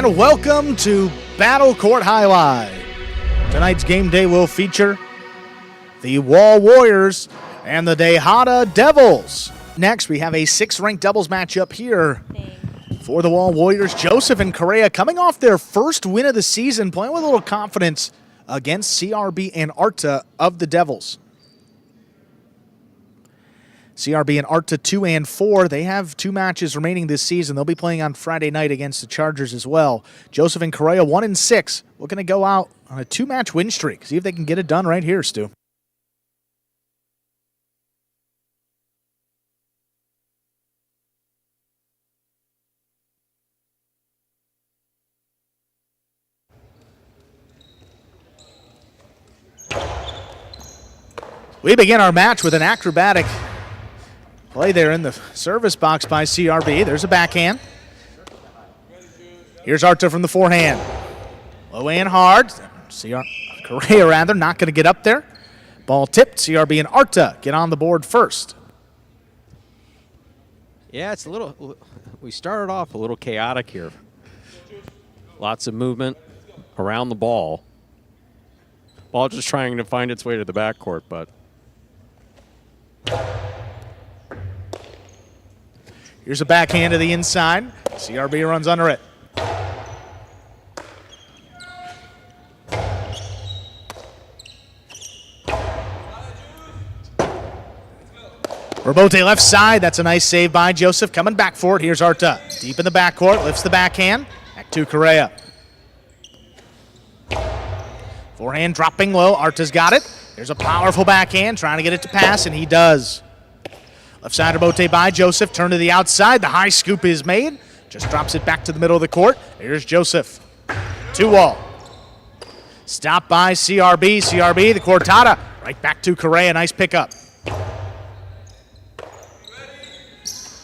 and welcome to Battle Court Jai-Alai. Tonight's game day will feature the Wall Warriors and the Tejada Devils. Next, we have a 6th-ranked doubles matchup here for the Wall Warriors. Joseph and Correa coming off their first win of the season, playing with a little confidence against CRB and Arta of the Devils. CRB and Arta 2 and 4. They have 2 matches remaining this season. They'll be playing on Friday night against the Chargers as well. Joseph and Correa 1 and 6. Looking to go out on a 2-match win streak. See if they can get it done right here, Stu. We begin our match with an acrobatic play there in the service box by CRB. There's a backhand. Here's Arta from the forehand. Low and hard. Correa rather not going to get up there. Ball tipped. CRB and Arta get on the board first. Yeah, it's a little, we started off a little chaotic here. Lots of movement around the ball. Ball just trying to find its way to the backcourt, but here's a backhand to the inside. CRB runs under it. Robote left side. That's a nice save by Joseph. Coming back for it. Here's Arta. Deep in the backcourt. Lifts the backhand. Back to Correa. Forehand dropping low. Arta's got it. There's a powerful backhand. Trying to get it to pass, and he does. Left side Robote by Joseph. Turn to the outside. The high scoop is made. Just drops it back to the middle of the court. Here's Joseph. 2-wall. Stop by CRB. CRB, the cortada. Right back to Correa. Nice pickup.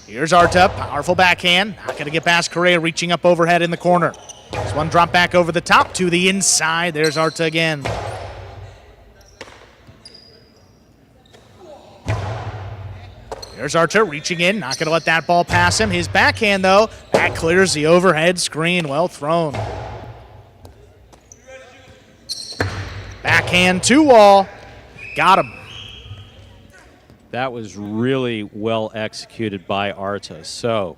Here's Arta. Powerful backhand. Not going to get past Correa. Reaching up overhead in the corner. This one drop back over the top to the inside. There's Arta again. There's Arta reaching in, not going to let that ball pass him. His backhand, though, that clears the overhead screen. Well thrown. Backhand 2-wall. Got him. that was really well executed by Arta. So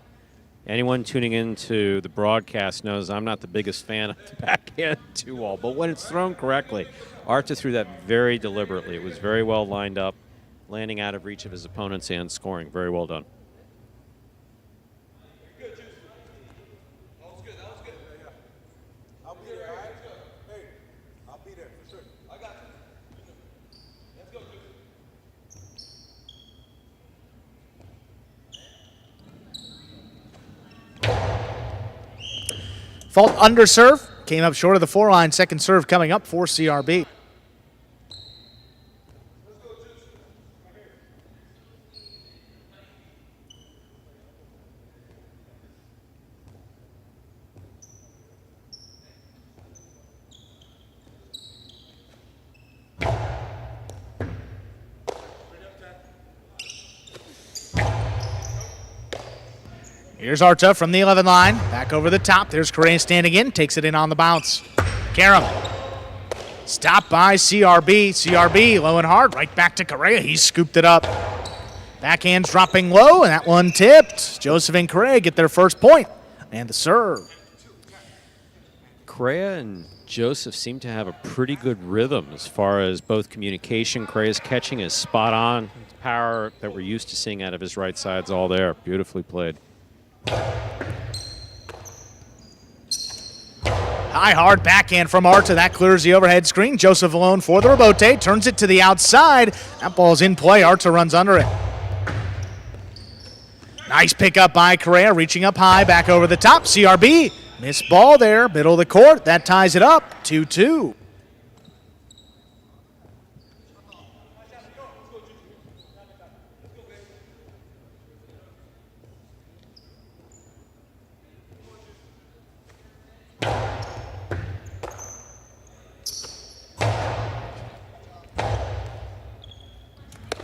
anyone tuning into the broadcast knows I'm not the biggest fan of the backhand 2-wall, but when it's thrown correctly, Arta threw that very deliberately. It was very well lined up, landing out of reach of his opponents and scoring. Very well done. Fault under serve. Came up short of the foreline. Second serve coming up for CRB. Here's Arta from the 11 line. Back over the top. There's Correa standing in. Takes it in on the bounce. Karam. Stopped by CRB. CRB low and hard. Right back to Correa. He scooped it up. Backhand's dropping low, and that one tipped. Joseph and Correa get their first point. And the serve. Correa and Joseph seem to have a pretty good rhythm as far as both communication. Correa's catching is spot on. Power that we're used to seeing out of his right side's all there. Beautifully played. High, hard backhand from Arta. That clears the overhead screen. Joseph alone for the rebote. Turns it to the outside. That ball's in play. Arta runs under it. Nice pickup by Correa. Reaching up high. Back over the top. CRB. Missed ball there. Middle of the court. That ties it up. 2-2.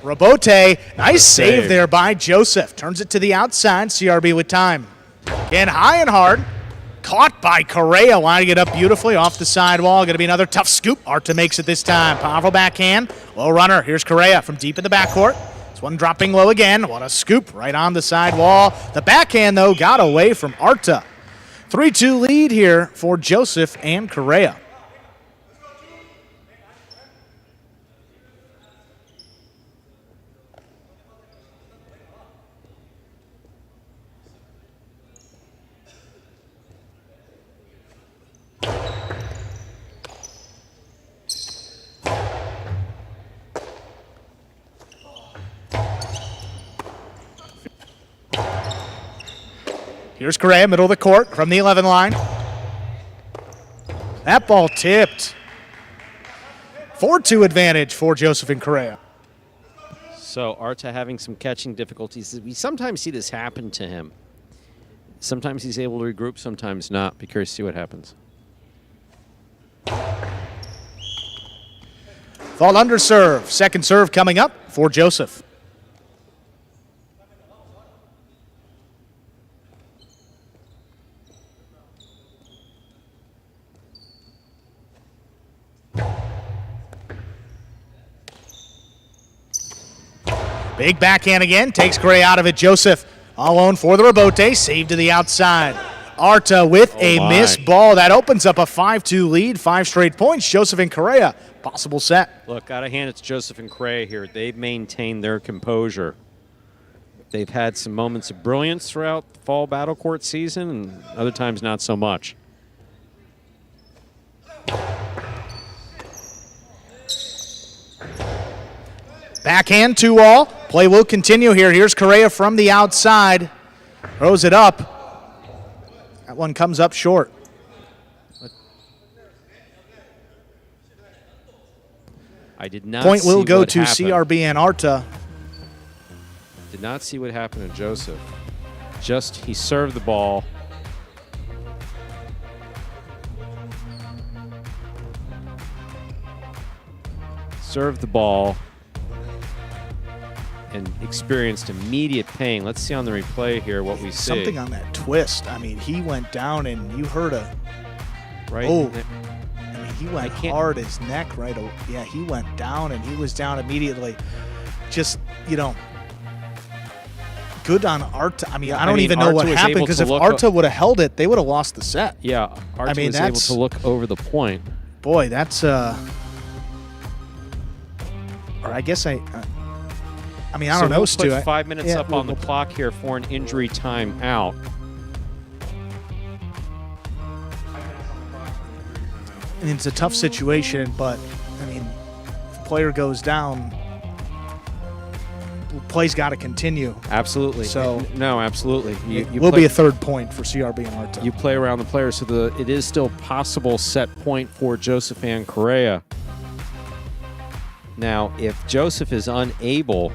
Robote, nice save there by Joseph. Turns it to the outside. CRB with time. Again, high and hard. Caught by Correa, lining it up beautifully off the sidewall. Going to be another tough scoop. Arta makes it this time. Powerful backhand. Low runner. Here's Correa from deep in the backcourt. This one dropping low again. What a scoop right on the sidewall. The backhand, though, got away from Arta. 3-2 lead here for Joseph and Correa. Here's Correa, middle of the court from the 11 line. That ball tipped. 4-2 advantage for Joseph and Correa. So Arta having some catching difficulties. We sometimes see this happen to him. Sometimes he's able to regroup, sometimes not. Be curious to see what happens. Fall under serve. Second serve coming up for Joseph. Big backhand again, takes Correa out of it. Joseph all alone for the rebote, save to the outside. Arta with a missed ball. That opens up a 5-2 lead, 5 straight points. Joseph and Correa, possible set. Look, got to hand it to Joseph and Correa here. They've maintained their composure. They've had some moments of brilliance throughout the fall battle court season, and other times not so much. Backhand 2-all. Play will continue here. Here's Correa from the outside. Throws it up. That one comes up short. I did not Point will see go what to happened. CRB and Arta. Did not see what happened to Joseph. Just he served the ball. Served the ball and experienced immediate pain. Let's see on the replay here what we see. Something on that twist. I mean, he went down and you heard a... Right. Oh, I mean, he went hard, his neck right... Yeah, he went down and he was down immediately. Just, you know, good on Arta. I mean, I don't even know Arta what was happened able because to if look Arta would have held it, they would have lost the set. Yeah, Arta I mean, was able to look over the point. Boy, that's... Or I guess I mean, I don't know, Stu. We'll put 5 minutes up on the clock here for an injury timeout. And it's a tough situation, but, I mean, if a player goes down, play's got to continue. Absolutely. So no, absolutely. You will be a third point for CRB and Arta. You play around the player, so it is still possible set point for Joseph and Correa. Now, if Joseph is unable...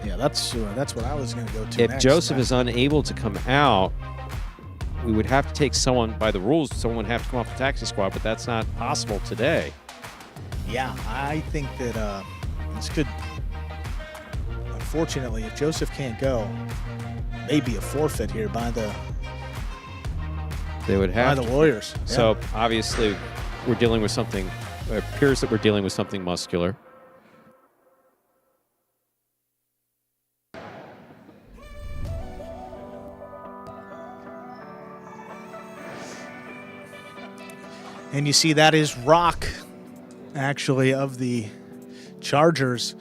Yeah, that's what I was going to go to If next. Joseph is unable to come out, we would have to take someone, by the rules, someone would have to come off the taxi squad, but that's not possible today. Yeah, I think that this could, unfortunately, if Joseph can't go, maybe a forfeit here by the Warriors. So, obviously, we're dealing with something, it appears that we're dealing with something muscular. And you see that is Rock, actually, of the Chargers.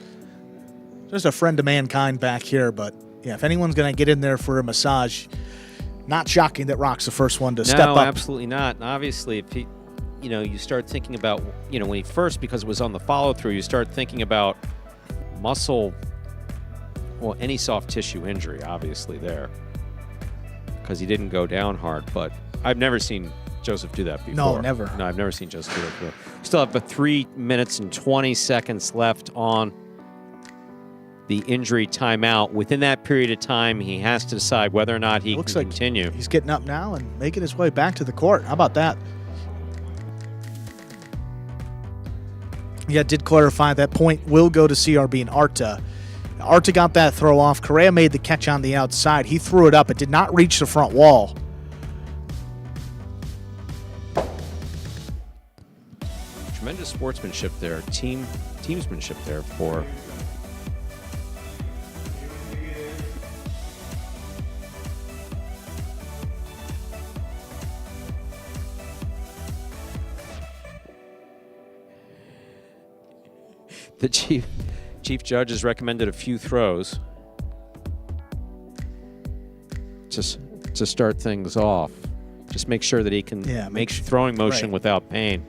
Just a friend of mankind back here, but yeah, if anyone's going to get in there for a massage, not shocking that Rock's the first one to step up. No, absolutely not. And obviously, if he, you start thinking about, when he first, because it was on the follow-through, you start thinking about muscle, well, any soft tissue injury, obviously, there. Because he didn't go down hard, but I've never seen Joseph do that before. No, never. No, I've never seen Joseph do that before. Still have about 3 minutes and 20 seconds left on the injury timeout. Within that period of time, he has to decide whether or not he can continue. He's getting up now and making his way back to the court. How about that? Yeah, did clarify that point will go to CRB and Arta. Arta got that throw off. Correa made the catch on the outside. He threw it up. It did not reach the front wall. tremendous sportsmanship there, teamsmanship there for the chief judge has recommended a few throws just to start things off. Just make sure that he can make throwing motion without pain.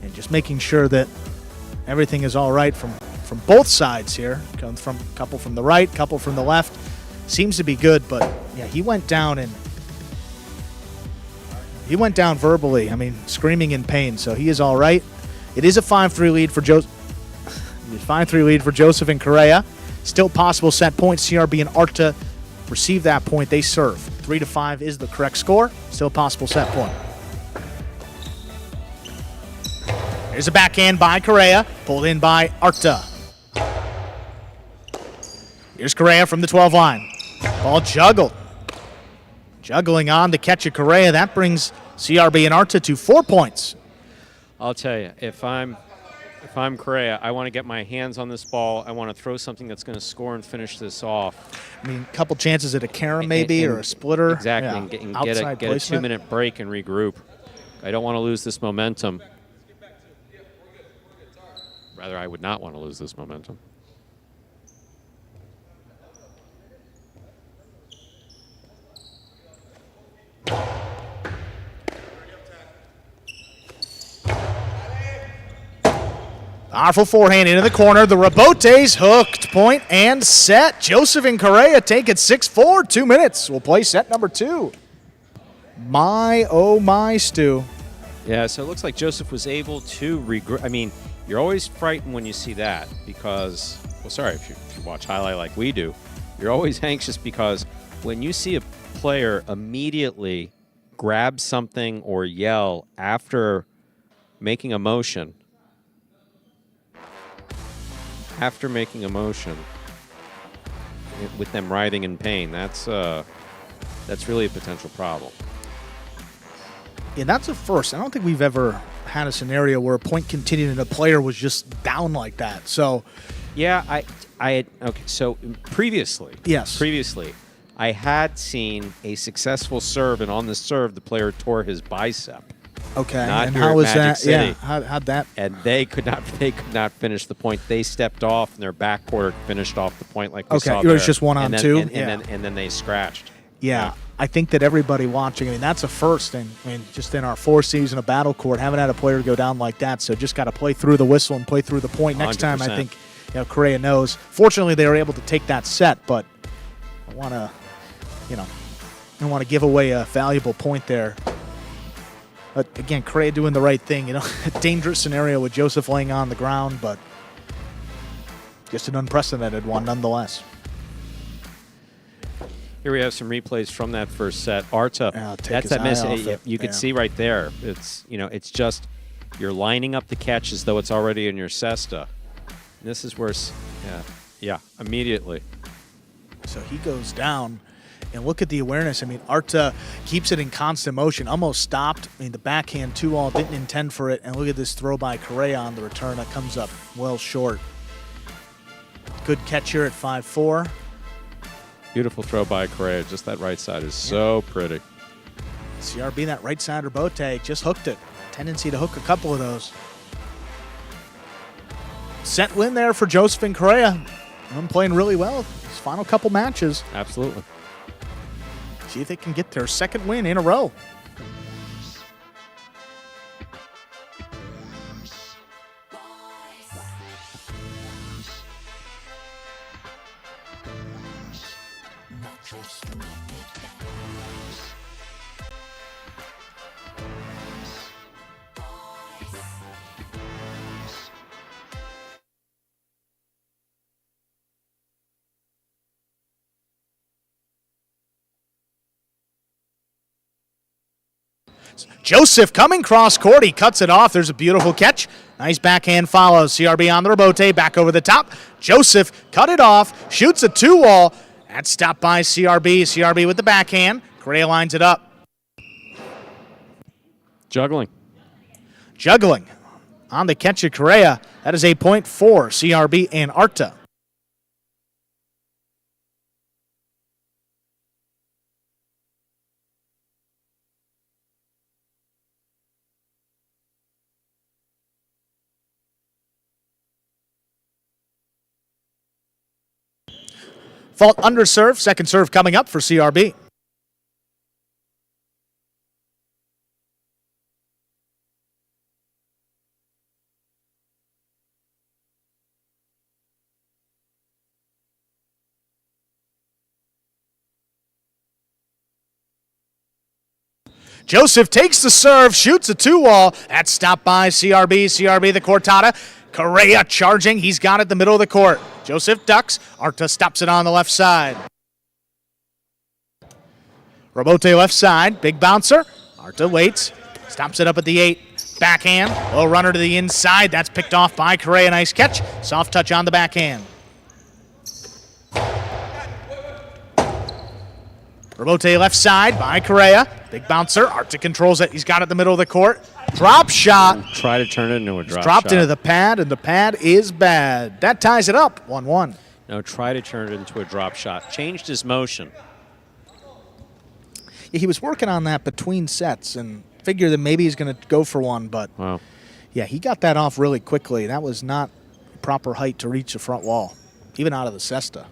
And just making sure that everything is all right from both sides here. Comes from a couple from the right, couple from the left. Seems to be good, but yeah, he went down verbally. I mean, screaming in pain. So he is all right. It is a 5-3 lead for 5-3 lead for Joseph and Correa. Still possible set point. CRB and Arta receive that point. They serve. 3-5 is the correct score. Still possible set point. Here's a backhand by Correa, pulled in by Arta. Here's Correa from the 12 line. Ball juggled. Juggling on to catch a Correa. That brings CRB and Arta to 4 points. I'll tell you, if I'm Correa, I want to get my hands on this ball. I want to throw something that's going to score and finish this off. I mean, a couple chances at a carom maybe or a splitter. Exactly, yeah. and get a 2-minute break and regroup. I don't want to lose this momentum. Rather, I would not want to lose this momentum. Powerful forehand into the corner. The Rebotes hooked, point and set. Joseph and Correa take it 6-4. 2 minutes. We'll play set number 2. My, oh my, Stu. Yeah, so it looks like Joseph was able to regroup. I mean, you're always frightened when you see that because, well, sorry, if you watch highlight like we do, you're always anxious because when you see a player immediately grab something or yell after making a motion, with them writhing in pain, that's really a potential problem. Yeah, that's a first. I don't think we've ever had a scenario where a point continued and a player was just down like that. So, yeah, I okay. So previously, I had seen a successful serve, and on the serve, the player tore his bicep. Okay, not and here how at was Magic that? City. Yeah, how'd that? And they could not finish the point. They stepped off, and their backcourt finished off the point like we saw it there. was just 1-on-2. And then they scratched. Yeah, I think that everybody watching, I mean, that's a first. And I mean, just in our 4th season of Battle Court, haven't had a player go down like that. So just got to play through the whistle and play through the point. Next 100%. time, I think, Correa knows. Fortunately, they were able to take that set, but I want to give away a valuable point there. But again, Correa doing the right thing. A dangerous scenario with Joseph laying on the ground, but just an unprecedented one nonetheless. Here we have some replays from that first set. Arta, that's that miss. You could see right there. It's just you're lining up the catch as though it's already in your cesta. And this is where, immediately. So he goes down. And look at the awareness. I mean, Arta keeps it in constant motion, almost stopped. I mean, the backhand 2-all didn't intend for it. And look at this throw by Correa on the return that comes up well short. Good catch here at 5-4. Beautiful throw by Correa. Just that right side is so pretty. CRB, that right side Rebote, just hooked it. Tendency to hook a couple of those. Set win there for Joseph and Correa. I'm playing really well his final couple matches. Absolutely. See if they can get their 2nd win in a row. Joseph coming cross court. He cuts it off. There's a beautiful catch. Nice backhand follow. CRB on the rebote. Back over the top. Joseph cut it off. Shoots a 2-wall. That's stopped by CRB. CRB with the backhand. Correa lines it up. Juggling. Juggling. On the catch of Correa. That is a point for CRB and Arta. Fault under serve. Second serve coming up for CRB. Joseph takes the serve, shoots a 2-wall. That's stopped by CRB. CRB the cortada. Correa charging. He's got it the middle of the court. Joseph ducks. Arta stops it on the left side. Rebote left side. Big bouncer. Arta waits. Stops it up at the 8. Backhand. Low runner to the inside. That's picked off by Correa. Nice catch. Soft touch on the backhand. Rebote left side by Correa. Big bouncer. Arta controls it. He's got it in the middle of the court. Drop shot. Try to turn it into a drop shot. Dropped into the pad, and the pad is bad. That ties it up, 1-1. No, try to turn it into a drop shot. Changed his motion. Yeah, he was working on that between sets and figured that maybe he's going to go for one, but Wow. yeah, he got that off really quickly. That was not proper height to reach the front wall, even out of the cesta.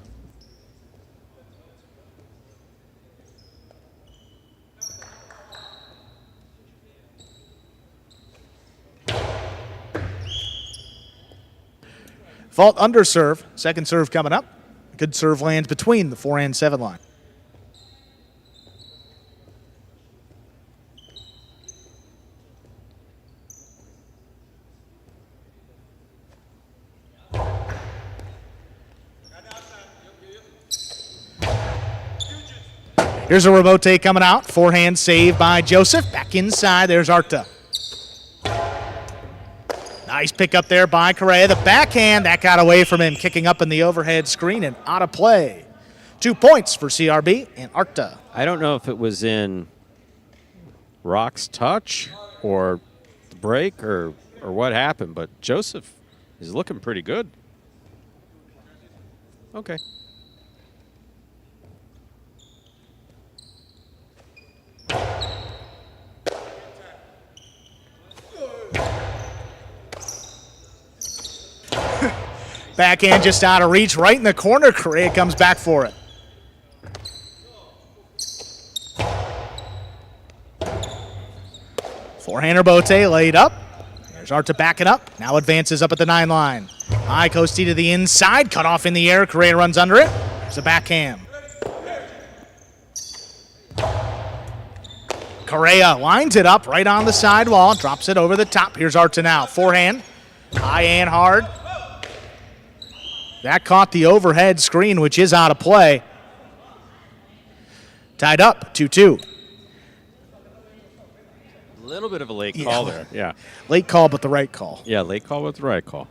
Fault under serve. Second serve coming up. Good serve lands between the 4 and 7 line. Here's a rebote coming out. Forehand save by Joseph. Back inside. There's Arta. Nice pick up there by Correa. The backhand, that got away from him, kicking up in the overhead screen and out of play. 2 points for CRB and Arta. I don't know if it was in Rock's touch or the break or what happened, but Joseph is looking pretty good. Okay. Backhand just out of reach, right in the corner. Correa comes back for it. Forehander Bote laid up. There's Arta backing up. Now advances up at the 9 line. High coastie to the inside. Cut off in the air. Correa runs under it. There's a backhand. Correa lines it up right on the sidewall. Drops it over the top. Here's Arta now. Forehand. High and hard. That caught the overhead screen, which is out of play. Tied up, 2-2. A little bit of a late call there. Yeah. Late call, but the right call. Yeah, late call with the right call.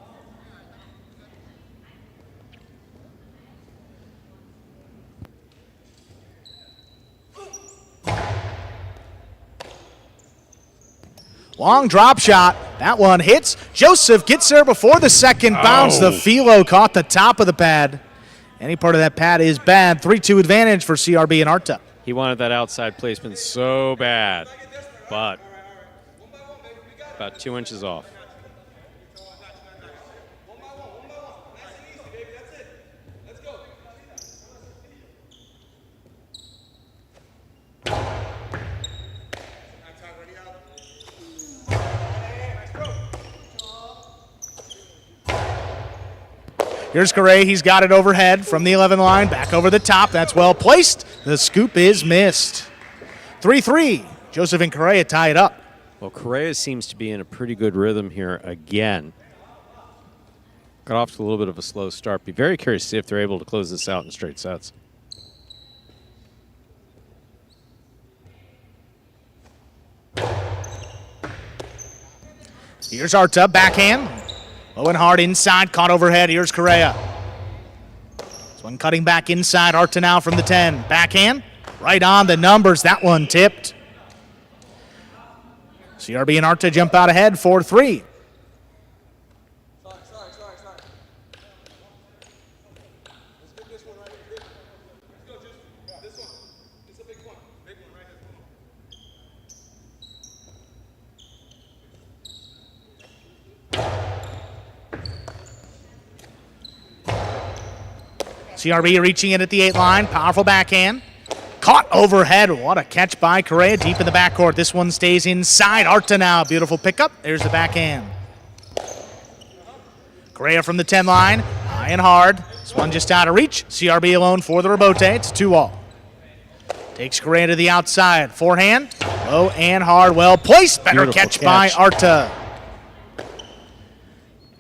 Long drop shot. That one hits. Joseph gets there before the second bounce. The philo caught the top of the pad. Any part of that pad is bad. 3-2 advantage for CRB and Arta. He wanted that outside placement so bad, but about 2 inches off. Here's Correa. He's got it overhead from the 11 line. Back over the top. That's well placed. The scoop is missed. 3-3. Joseph and Correa tie it up. Well, Correa seems to be in a pretty good rhythm here again. Got off to a little bit of a slow start. Be very curious to see if they're able to close this out in straight sets. Here's Arta, backhand. Low and hard inside, caught overhead. Here's Correa. This one cutting back inside. Arta now from the 10. Backhand, right on the numbers. That one tipped. CRB and Arta jump out ahead, 4-3. CRB reaching in at the 8 line. Powerful backhand. Caught overhead. What a catch by Correa deep in the backcourt. This one stays inside. Arta now. Beautiful pickup. There's the backhand. Correa from the 10 line. High and hard. This one just out of reach. CRB alone for the rebote. It's 2-all. Takes Correa to the outside. Forehand. Low and hard. Well placed. Better catch by Arta.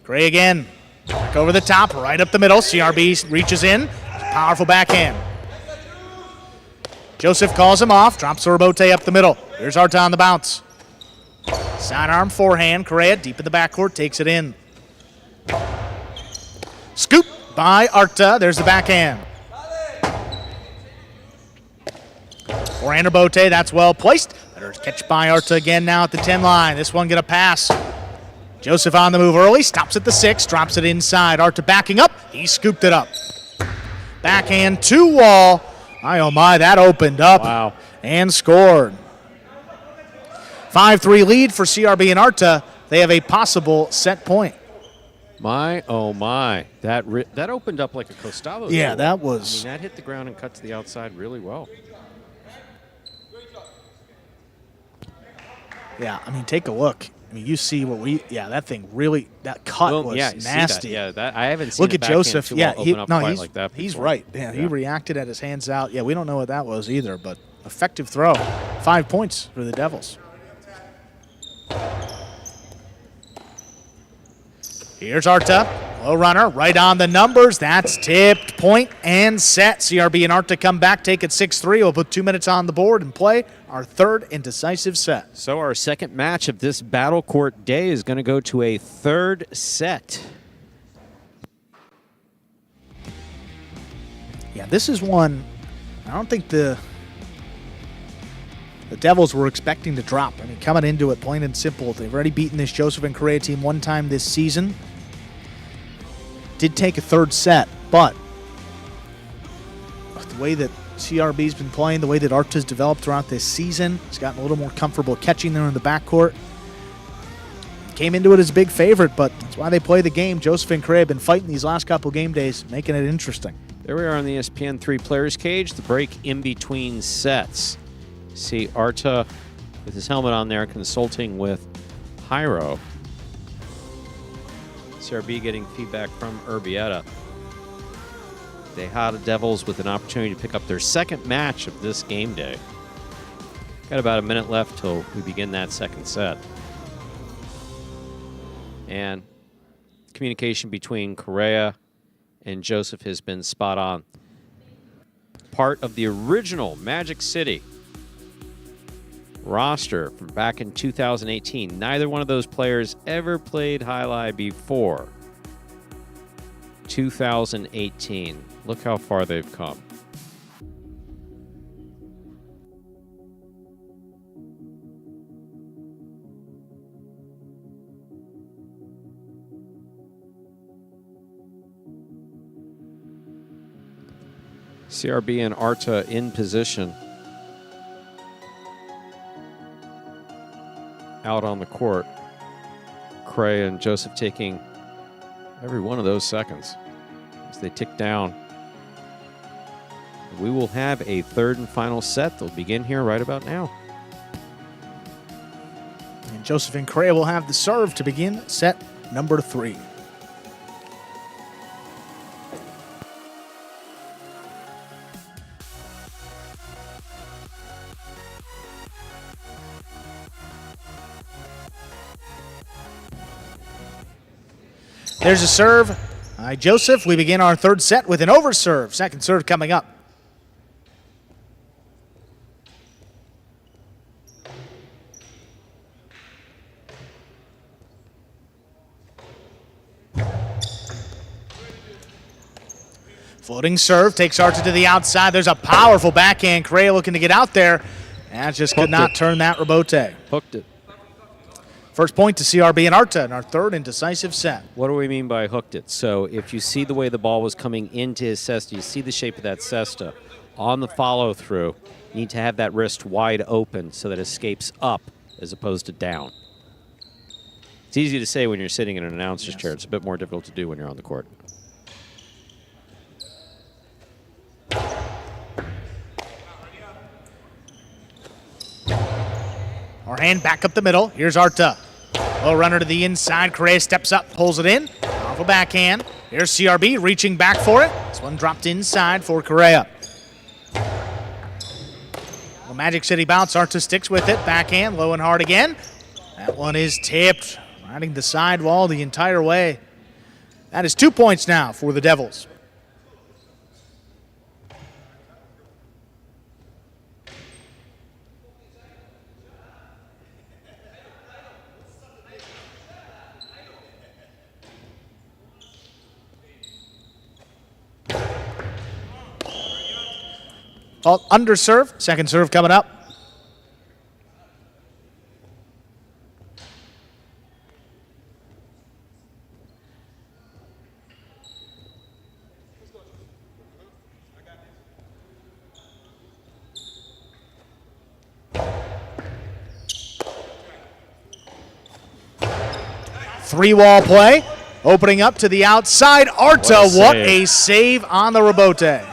Correa again. Back over the top, right up the middle. CRB reaches in. Powerful backhand. Joseph calls him off. Drops the rebote up the middle. Here's Arta on the bounce. Sidearm forehand. Correa deep in the backcourt. Takes it in. Scoop by Arta. There's the backhand. Forehand rebote. That's well placed. Better catch by Arta again now at the 10 line. This one gonna pass. Joseph on the move early, stops at the 6, drops it inside. Arta backing up, he scooped it up. Backhand 2-wall. Oh my, that opened up. Wow. And scored. 5-3 lead for CRB and Arta. They have a possible set point. My, oh my. That opened up like a costado. Yeah, goal. that was. I mean, that hit the ground and cut to the outside really well. Yeah, I mean, take a look. I mean, you see what that thing really, that cut was nasty. Yeah, that I haven't seen. Look at Joseph. Yeah, he's like that he's before. right. Yeah, he reacted at his hands out. Yeah, we don't know what that was either, but effective throw. 5 points for the Devils. Here's Arta. Low runner, right on the numbers. That's tipped. Point and set. CRB and Arta come back, take it 6-3. We'll put 2 minutes on the board and play our third and decisive set. So our second match of this Battle Court day is going to go to a third set. Yeah, this is one I don't think the Devils were expecting to drop. I mean, coming into it, plain and simple, they've already beaten this Joseph and Correa team one time this season. Did take a third set, but the way that CRB's been playing, the way that Arta's developed throughout this season, he's gotten a little more comfortable catching there in the backcourt. Came into it as a big favorite, but that's why they play the game. Joseph and Correa have been fighting these last couple game days, making it interesting. There we are on the ESPN 3 Players Cage, the break in between sets. See Arta with his helmet on there consulting with Jairo. CRB getting feedback from Urbieta. Tejada Devils with an opportunity to pick up their second match of this game day. Got about a minute left till we begin that second set. And communication between Correa and Joseph has been spot on. Part of the original Magic City roster from back in 2018. Neither one of those players ever played Jai-Alai before 2018. Look how far they've come. CRB and Arta in position. Out on the court. Correa and Joseph taking every one of those seconds as they tick down. We will have a third and final set. They'll begin here right about now. And Joseph and Correa will have the serve to begin set number 3. There's a serve. All right, Joseph, we begin our third set with an overserve. Second serve coming up. Floating serve, takes Arta to the outside. There's a powerful backhand. Correa looking to get out there. And just could not turn that rebote. Hooked it. First point to CRB and Arta in our third and decisive set. What do we mean by hooked it? So if you see the way the ball was coming into his cesta, you see the shape of that cesta. On the follow-through, you need to have that wrist wide open so that it escapes up as opposed to down. It's easy to say when you're sitting in an announcer's chair. It's a bit more difficult to do when you're on the court. Our hand back up the middle. Here's Arta. Low runner to the inside. Correa steps up, pulls it in. Powerful backhand. Here's CRB reaching back for it. This one dropped inside for Correa. Well, Magic City bounce. Arta sticks with it. Backhand, low and hard again. That one is tipped. Riding the side wall the entire way. That is 2 points now for the Devils. Under serve, second serve coming up. Three-wall play, opening up to the outside. Arta, what a save on the rebote.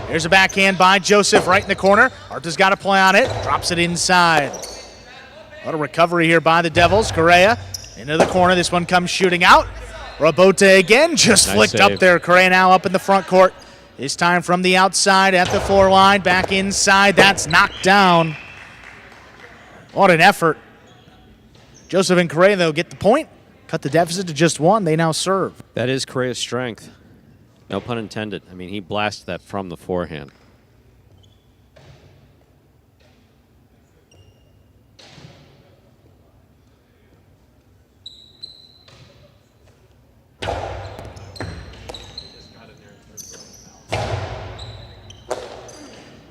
Here's a backhand by Joseph right in the corner. Arta's got a play on it, drops it inside. What a recovery here by the Devils. Correa into the corner. This one comes shooting out. Rebote again, just nice flicked save up there. Correa now up in the front court. This time from the outside at the floor line, back inside. That's knocked down. What an effort. Joseph and Correa, though, get the point. Cut the deficit to just one. They now serve. That is Correa's strength. No pun intended. I mean, he blasted that from the forehand.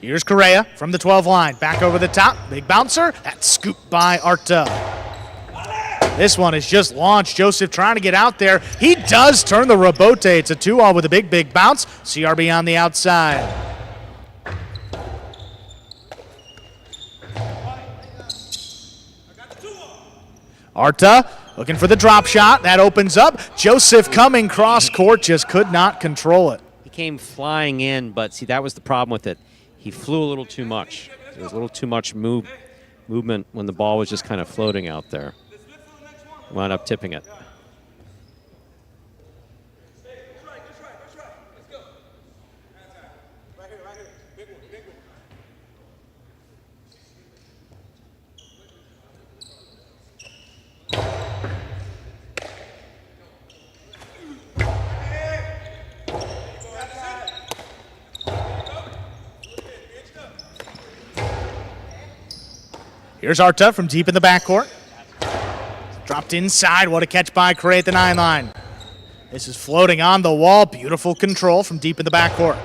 Here's Correa from the 12 line. Back over the top. Big bouncer. That's scooped by Arta. This one is just launched. Joseph trying to get out there. He does turn the rebote. It's a 2-all with a big bounce. CRB on the outside. Arta looking for the drop shot. That opens up. Joseph coming cross court, just could not control it. He came flying in, but see, that was the problem with it. He flew a little too much. There was a little too much movement when the ball was just kind of floating out there. Wound up tipping it. Here's Arta from deep in the backcourt. Dropped inside. What a catch by Correa at the 9 line. This is floating on the wall. Beautiful control from deep in the backcourt.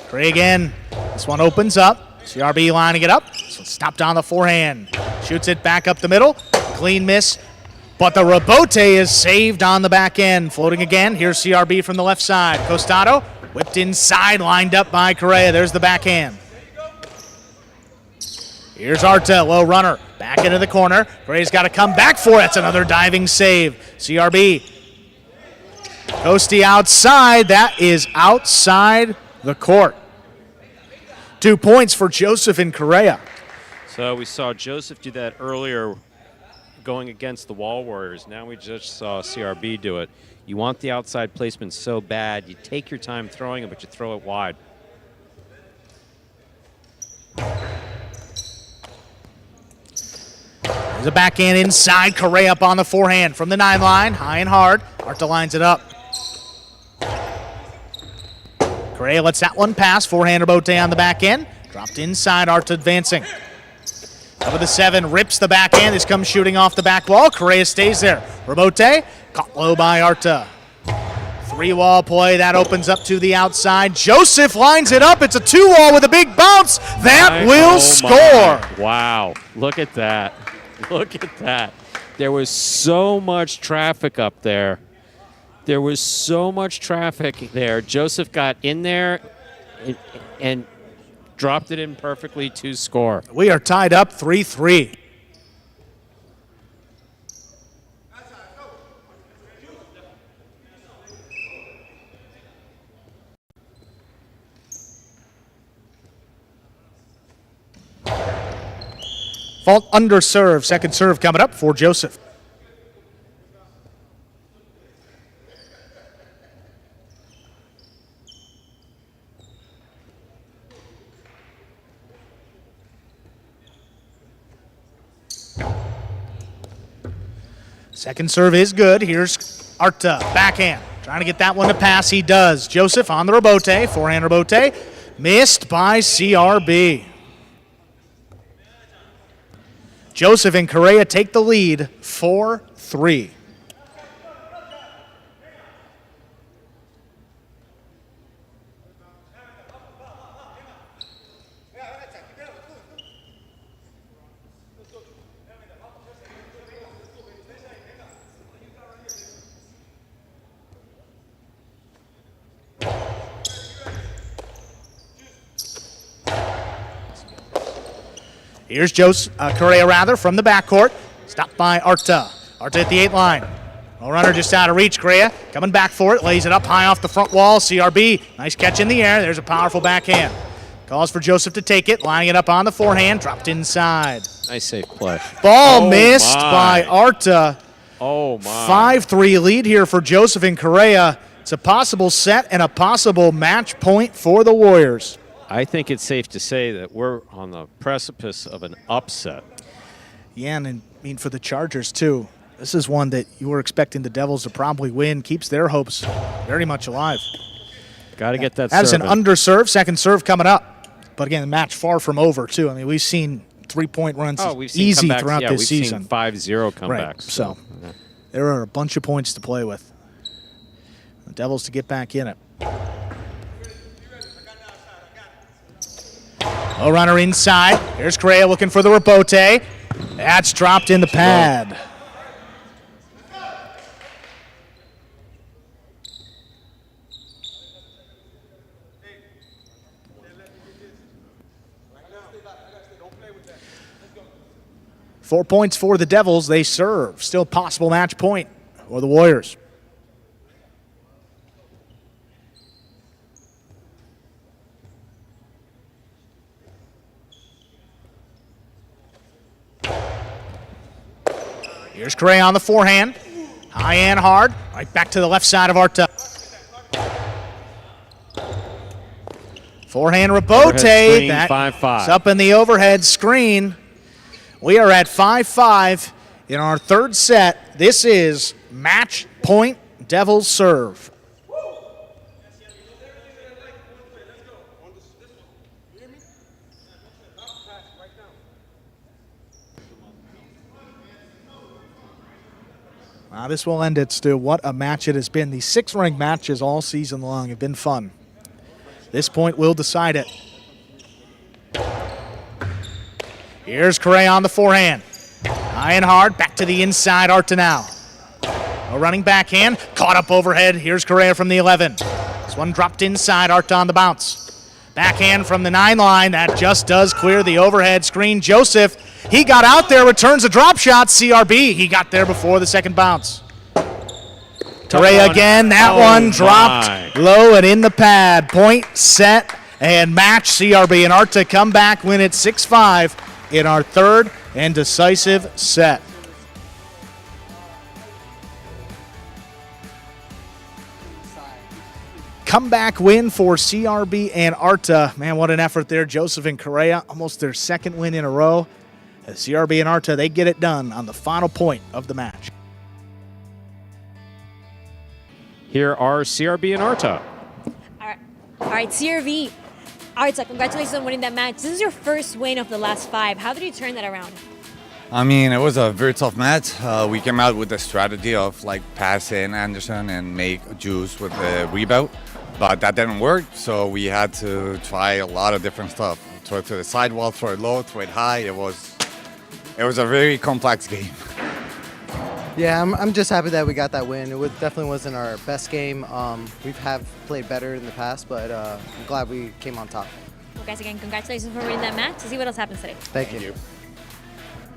Correa again. This one opens up. CRB lining it up. This one stopped on the forehand. Shoots it back up the middle. Clean miss. But the rebote is saved on the back end. Floating again. Here's CRB from the left side. Costado whipped inside. Lined up by Correa. There's the backhand. Here's Arta, low runner, back into the corner. Correa's got to come back for it. That's another diving save. CRB. Costi outside. That is outside the court. 2 points for Joseph and Correa. So we saw Joseph do that earlier going against the Wall Warriors. Now we just saw CRB do it. You want the outside placement so bad. You take your time throwing it, but you throw it wide. There's a backhand inside. Correa up on the forehand from the 9 line. High and hard. Arta lines it up. Correa lets that one pass. Forehand rebote on the back end. Dropped inside. Arta advancing. Over the 7. Rips the backhand. This comes shooting off the back wall. Correa stays there. Rebote. Caught low by Arta. 3-wall play, that opens up to the outside. Joseph lines it up. It's a 2-wall with a big bounce. That will score. Wow, look at that. Look at that. There was so much traffic up there. There was so much traffic there. Joseph got in there and dropped it in perfectly to score. We are tied up 3-3. Fault under serve. Second serve coming up for Joseph. Second serve is good. Here's Arta, backhand. Trying to get that one to pass. He does. Joseph on the rebote. Forehand rebote. Missed by CRB. Joseph and Correa take the lead 4-3. Here's Correa from the backcourt. Stopped by Arta. Arta at the 8 line. No runner just out of reach. Correa coming back for it. Lays it up high off the front wall. CRB, nice catch in the air. There's a powerful backhand. Calls for Joseph to take it. Lining it up on the forehand. Dropped inside. Nice safe play. Ball missed by Arta. Oh, my. 5-3 lead here for Joseph and Correa. It's a possible set and a possible match point for the Warriors. I think it's safe to say that we're on the precipice of an upset. Yeah, and I mean for the Chargers, too. This is one that you were expecting the Devils to probably win. Keeps their hopes very much alive. Got to get that That's serve an in. underserve. Second serve coming up. But again, the match far from over, too. I mean, we've seen 3-point runs easy throughout this season. We've seen 5-0 comebacks. Right. So there are a bunch of points to play with. The Devils to get back in it. No runner inside. Here's Correa looking for the rebote. That's dropped in the pad. Four points for the Devils. They serve. Still possible match point for the Warriors. Here's Correa on the forehand. High and hard. Right back to the left side of Arta. Forehand rebote. That's up in the overhead screen. We are at 5-5 in our third set. This is match point. Devils serve. Now this will end it, Stu. What a match it has been. These 6 ranked matches all season long have been fun. This point will decide it. Here's Correa on the forehand. High and hard, back to the inside, Arta now. A running backhand, caught up overhead. Here's Correa from the 11. This one dropped inside, Arta on the bounce. Backhand from the 9 line, that just does clear the overhead screen. Joseph, he got out there, returns a drop shot. CRB, he got there before the second bounce. Correa again, that one dropped low and in the pad. Point, set, and match. CRB and Arta come back, win it 6-5 in our third and decisive set. Comeback win for CRB and Arta. Man, what an effort there. Joseph and Correa, almost their second win in a row. As CRB and Arta, they get it done on the final point of the match. Here are CRB and Arta. All right, CRB. Arta, congratulations on winning that match. This is your first win of the last 5. How did you turn that around? I mean, it was a very tough match. We came out with the strategy of like passing Anderson and make juice with the rebound, but that didn't work. So we had to try a lot of different stuff. Throw it to the sidewall, throw it low, throw it high. It was a very complex game. Yeah, I'm just happy that we got that win. Definitely wasn't our best game. We have played better in the past, but I'm glad we came on top. Well, guys, again, congratulations for winning that match. Let's see what else happens today. Thank you.